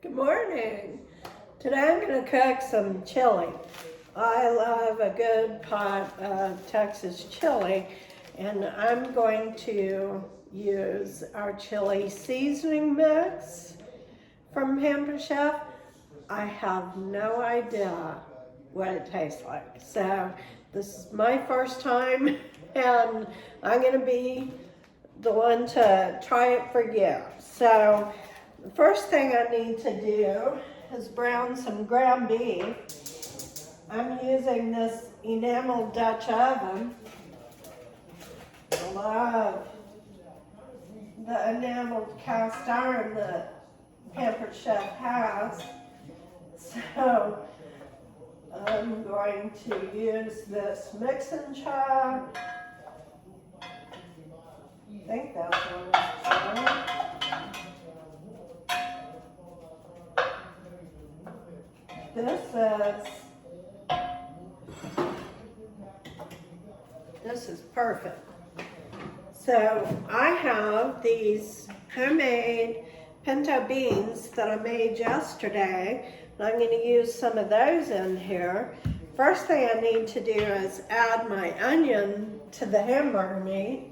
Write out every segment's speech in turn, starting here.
Good morning. Today I'm going to cook some chili. I love a good pot of Texas chili, and I'm going to use our chili seasoning mix from Pampered Chef. I have no idea what it tastes like. So this is my first time, and I'm going to be the one to try it for you. So the first thing I need to do is brown some ground beef. I'm using this enamel Dutch oven. I love the enameled cast iron that Pampered Chef has. So I'm going to use this mix and chop. I think that's what it's called. This is perfect. So I have these homemade pinto beans that I made yesterday, and I'm going to use some of those in here. First thing I need to do is add my onion to the hamburger meat.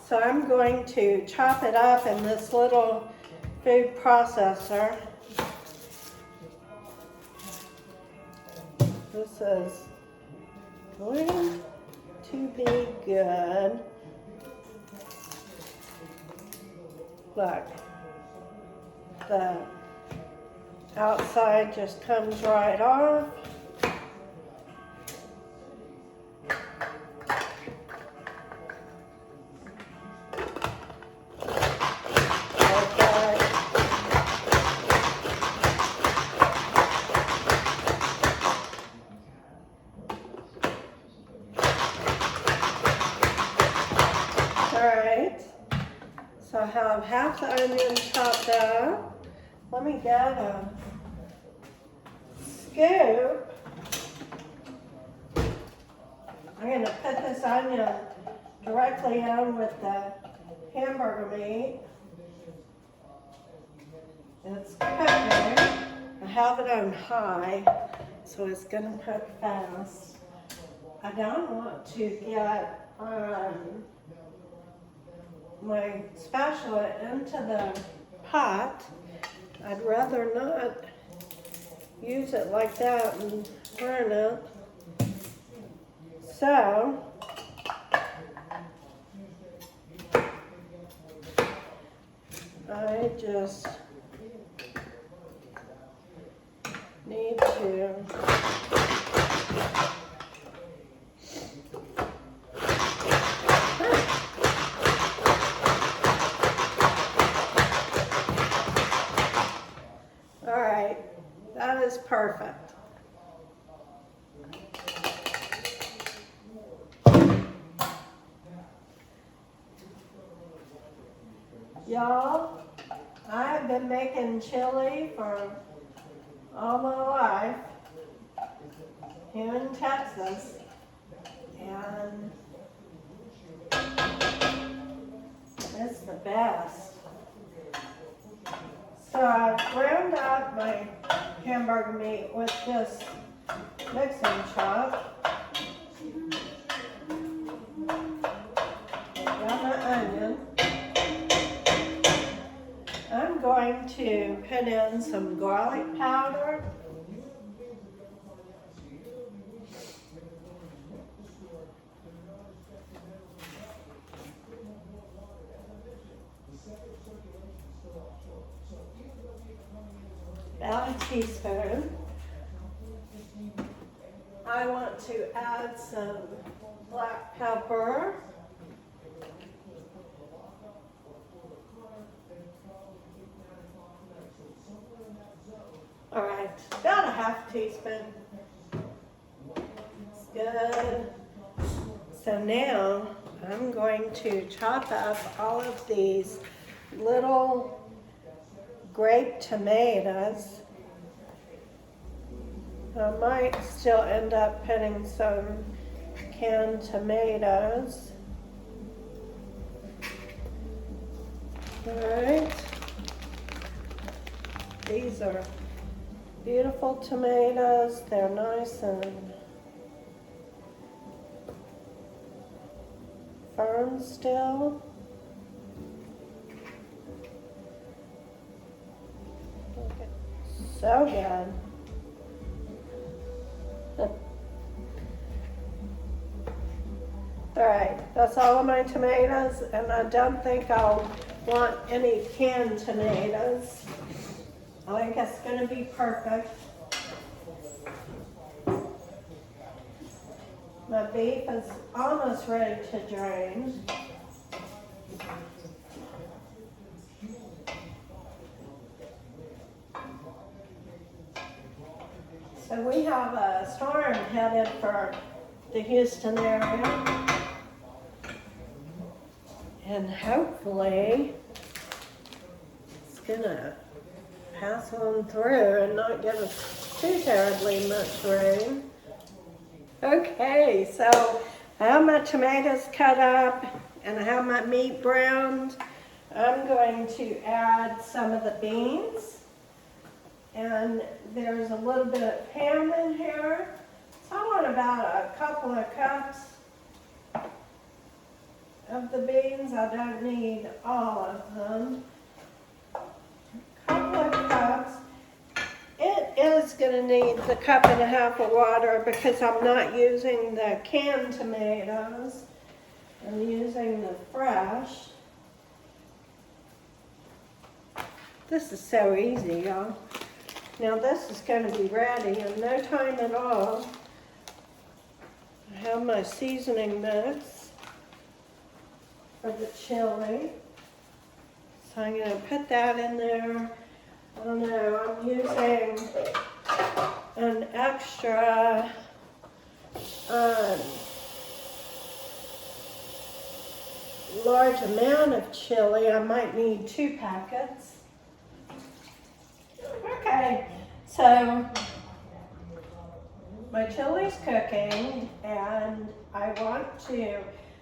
So I'm going to chop it up in this little food processor. This is going to be good. Look, the outside just comes right off. Alright, so I have half the onion chopped up. Let me get a scoop. I'm going to put this onion directly in with the hamburger meat. It's cooking. I have it on high, so it's going to cook fast. I don't want to get my spatula into the pot. I'd rather not use it like that and burn it. So I just need to that is perfect. Y'all, I've been making chili for all my life here in Texas, and it's the best. So I've ground up my hamburger meat with this mixing chop. Got my onion. I'm going to put in some garlic powder. About a teaspoon. I want to add some black pepper. All right, about a half teaspoon. It's good. So now I'm going to chop up all of these little grape tomatoes. I might still end up putting some canned tomatoes. All right. These are beautiful tomatoes. They're nice and firm still. So good. All right, that's all of my tomatoes, and I don't think I'll want any canned tomatoes. I think it's gonna be perfect. My beef is almost ready to drain. So we have a storm headed for the Houston area. And hopefully it's gonna pass on through and not give us too terribly much rain. Okay, so I have my tomatoes cut up and I have my meat browned. I'm going to add some of the beans. And there's a little bit of ham in here. So I want about a couple of cups of the beans. I don't need all of them. A couple of cups. It is going to need the cup and a half of water because I'm not using the canned tomatoes. I'm using the fresh. This is so easy, y'all. Now this is going to be ready in no time at all. I have my seasoning mix for the chili. So I'm going to put that in there. I don't know, I'm using an extra large amount of chili. I might need 2 packets. Okay, so my chili's cooking and I want to,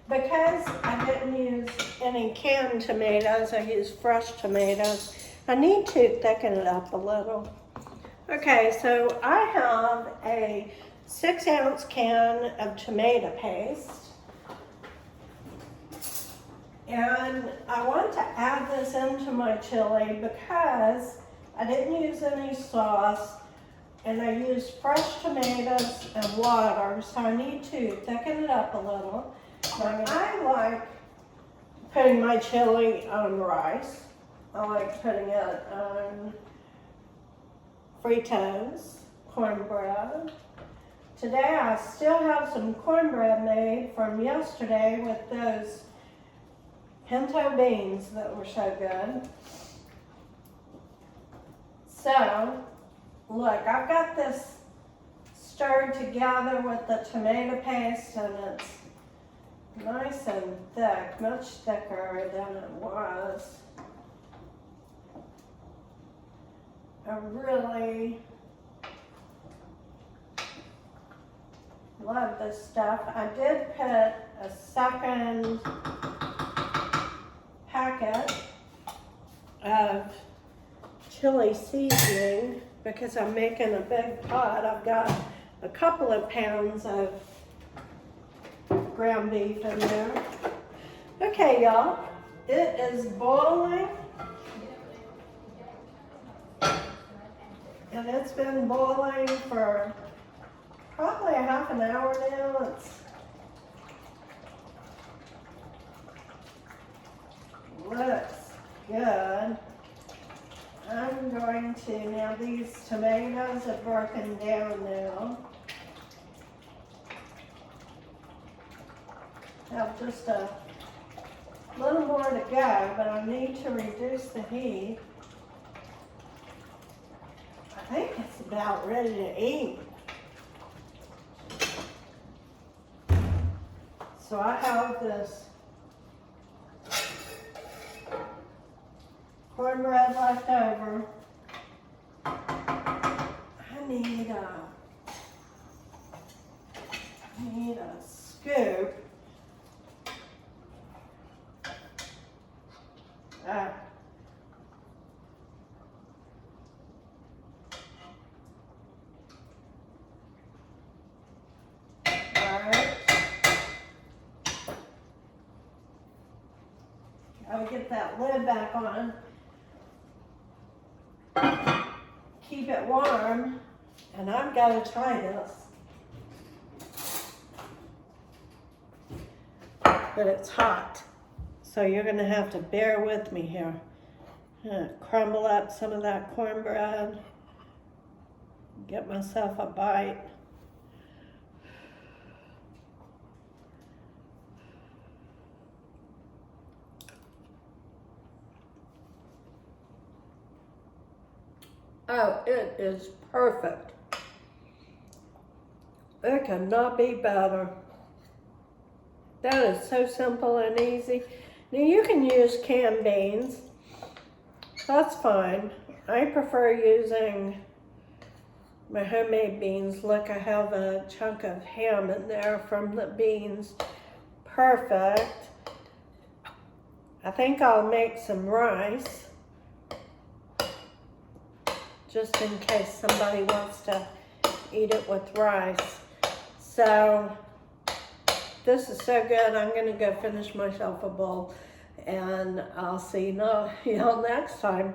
because I didn't use any canned tomatoes, I used fresh tomatoes, I need to thicken it up a little. Okay, so I have a 6-ounce can of tomato paste. And I want to add this into my chili because I didn't use any sauce and I used fresh tomatoes and water, so I need to thicken it up a little. I like putting my chili on rice. I like putting it on fritters, cornbread. Today I still have some cornbread made from yesterday with those pinto beans that were so good. So, look, I've got this stirred together with the tomato paste and it's nice and thick, much thicker than it was. I really love this stuff. I did put a second packet of chili seasoning because I'm making a big pot. I've got a couple of pounds of ground beef in there. Okay, y'all, it is boiling. And it's been boiling for probably a half an hour now. Looks good. I'm going to, now these tomatoes have broken down now. I have just a little more to go, but I need to reduce the heat. I think it's about ready to eat. So I have this cornbread left over. I need a scoop. get that lid back on. Keep it warm, and I've got to try this. But it's hot, so you're going to have to bear with me here. Crumble up some of that cornbread. Get myself a bite. Oh, it is perfect. It cannot be better. That is so simple and easy. Now you can use canned beans. That's fine. I prefer using my homemade beans. Look, I have a chunk of ham in there from the beans. Perfect. I think I'll make some rice, just in case somebody wants to eat it with rice. So this is so good. I'm gonna go finish myself a bowl, and I'll see y'all next time.